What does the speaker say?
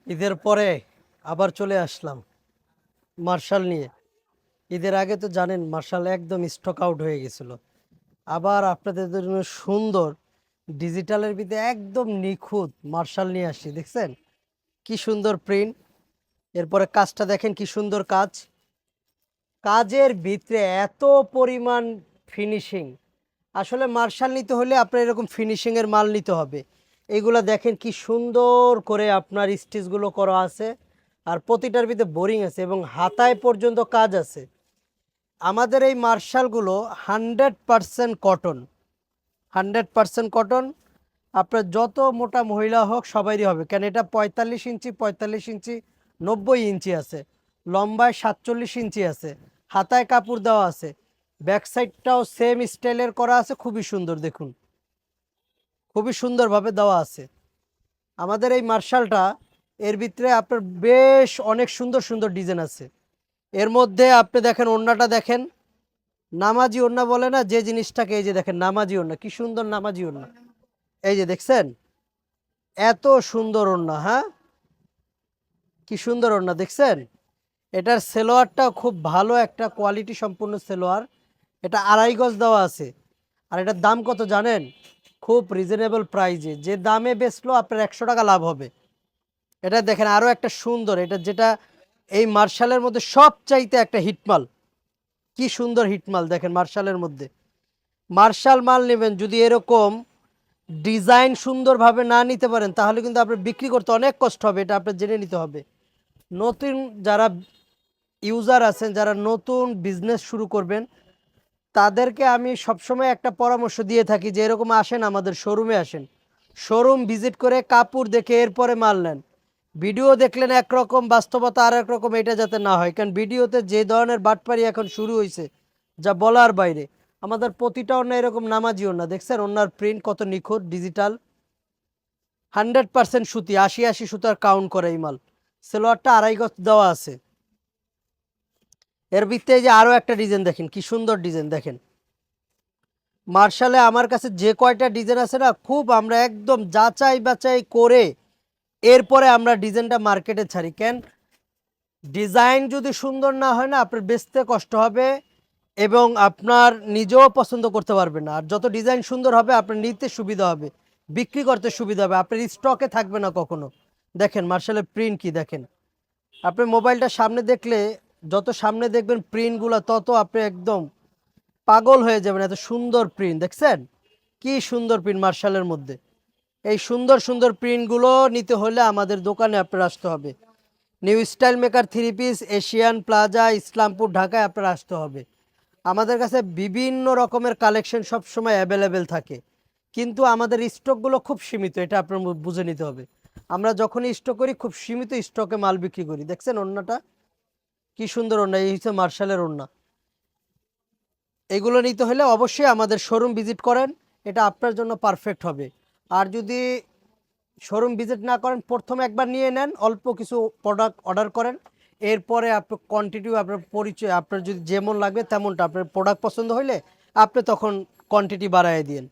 ঈদের পরে আবার চলে আসলাম মার্শাল নিয়ে। ঈদের আগে তো জানেন মার্শাল একদম স্টক আউট হয়ে গেছিল। আবার আপনাদের জন্য সুন্দর ডিজিটালের ভিতরে একদম নিখুঁত মার্শাল নিয়ে আসছি, দেখছেন কি সুন্দর প্রিন্ট। এরপরে কাজটা দেখেন কি সুন্দর কাজ, কাজের ভিতরে এত পরিমাণ ফিনিশিং। আসলে মার্শাল নিতে হলে আপনার এরকম ফিনিশিংয়ের মাল নিতে হবে। এগুলো দেখেন কি সুন্দর করে আপনার স্টিচগুলো করা আছে, আর প্রতিটার ভিতরে বোরিং আছে এবং হাতায় পর্যন্ত কাজ আছে। আমাদের এই মার্শালগুলো 100% কটন, 100% কটন। আপনার যত মোটা মহিলা হোক সবারই হবে, কেন এটা 45 ইঞ্চি, 45 ইঞ্চি, 90 ইঞ্চি আছে, লম্বায় 47 ইঞ্চি আছে, হাতায় কাপড় দেওয়া আছে, ব্যাক সাইডটাও সেম স্টাইলের করা আছে, খুবই সুন্দর দেখুন, খুবই সুন্দরভাবে দেওয়া আছে আমাদের এই মার্শালটা। এর ভিতরে আপনার বেশ অনেক সুন্দর সুন্দর ডিজাইন আছে। এর মধ্যে আপনি দেখেন ওড়নাটা দেখেন, নামাজি ওড়না বলে না যে জিনিসটাকে, এই যে দেখেন নামাজি ওড়না, কি সুন্দর নামাজি ওড়না, এই যে দেখছেন এত সুন্দর ওড়না, হ্যাঁ কি সুন্দর ওড়না দেখছেন। এটার সেলোয়ারটাও খুব ভালো একটা কোয়ালিটি সম্পূর্ণ সেলোয়ার, এটা 2.5 গজ দেওয়া আছে। আর এটার দাম কত জানেন, খুব রিজনেবল প্রাইজে, যে দামে বেচলো আপনার 100 টাকা লাভ হবে। এটা দেখেন আরো একটা সুন্দর, এটা যেটা এই মার্শালের মধ্যে সবচাইতে একটা হিটমাল, কি সুন্দর হিটমাল দেখেন মার্শালের মধ্যে। মার্শাল মাল নেবেন যদি এরকম ডিজাইন সুন্দরভাবে না নিতে পারেন তাহলে কিন্তু আপনার বিক্রি করতে অনেক কষ্ট হবে, এটা আপনার জেনে নিতে হবে। নতুন যারা ইউজার আছেন, যারা নতুন বিজনেস শুরু করবেন, তাদেরকে আমি সবসময় একটা পরামর্শ দিয়ে থাকি যে এরকম আসেন আমাদের শোরুমে, আসেন শোরুম ভিজিট করে কাপড় দেখে এরপরে মাল নেন। ভিডিও দেখলেন একরকম, বাস্তবতা আর এক রকম, এটা যাতে না হয়, কারণ ভিডিওতে যে ধরনের বাটপারি এখন শুরু হয়েছে যা বলার বাইরে। আমাদের প্রতিটা ওড়না এরকম নামাজি ওড়না, দেখছেন ওড়নার প্রিন্ট কত নিখুঁত ডিজিটাল, 100% সুতি, 80 সুতার কাউন্ট করে এই মাল। সেলোয়ারটা 2.5 গজ দেওয়া আছে। এর ভিতরে যে আরো একটা ডিজাইন দেখেন, কি সুন্দর ডিজাইন দেখেন। মার্শালে আমার কাছে যে কয়টা ডিজাইন আছে না, খুব আমরা একদম যাচাই বাছাই করে এরপরে আমরা ডিজাইনটা মার্কেটে ছাড়ি, কেন ডিজাইন যদি সুন্দর না হয় না আপনার বেচতে কষ্ট হবে এবং আপনার নিজেও পছন্দ করতে পারবেন না। আর যত ডিজাইন সুন্দর হবে আপনার নিতে সুবিধা হবে, বিক্রি করতে সুবিধা হবে, আপনার স্টকে থাকবে না কখনো। দেখেন মার্শালের প্রিন্ট কি দেখেন, আপনি মোবাইলটা সামনে দেখলে, যত সামনে দেখবেন প্রিন্টগুলো তত আপনি একদম পাগল হয়ে যাবেন, এত সুন্দর প্রিন্ট দেখছেন, কি সুন্দর প্রিন্ট মার্শালের মধ্যে। এই সুন্দর সুন্দর প্রিন্টগুলো নিতে হলে আমাদের দোকানে আপনার আসতে হবে। New style maker 3 piece, Asian plaza, Islampur, ঢাকায় আপনার আসতে হবে। আমাদের কাছে বিভিন্ন রকমের কালেকশন সবসময় অ্যাভেলেবেল থাকে, কিন্তু আমাদের স্টকগুলো খুব সীমিত, এটা আপনার বুঝে নিতে হবে। আমরা যখনই স্টক করি খুব সীমিত স্টকে মাল বিক্রি করি। দেখছেন ওড়নাটা কি সুন্দর ওড়না, এই হচ্ছে মার্শালের ওড়না। এগুলো নিতে হলে অবশ্যই আমাদের শোরুম ভিজিট করেন, এটা আপনার জন্য পারফেক্ট হবে। আর যদি শোরুম ভিজিট না করেন, প্রথমে একবার নিয়ে নেন, অল্প কিছু প্রোডাক্ট অর্ডার করেন, এরপরে আপনার কোয়ান্টিটি, আপনার পরিচয়, আপনার যদি যেমন লাগবে তেমনটা, আপনার প্রোডাক্ট পছন্দ হইলে আপনি তখন কোয়ান্টিটি বাড়ায় দিন।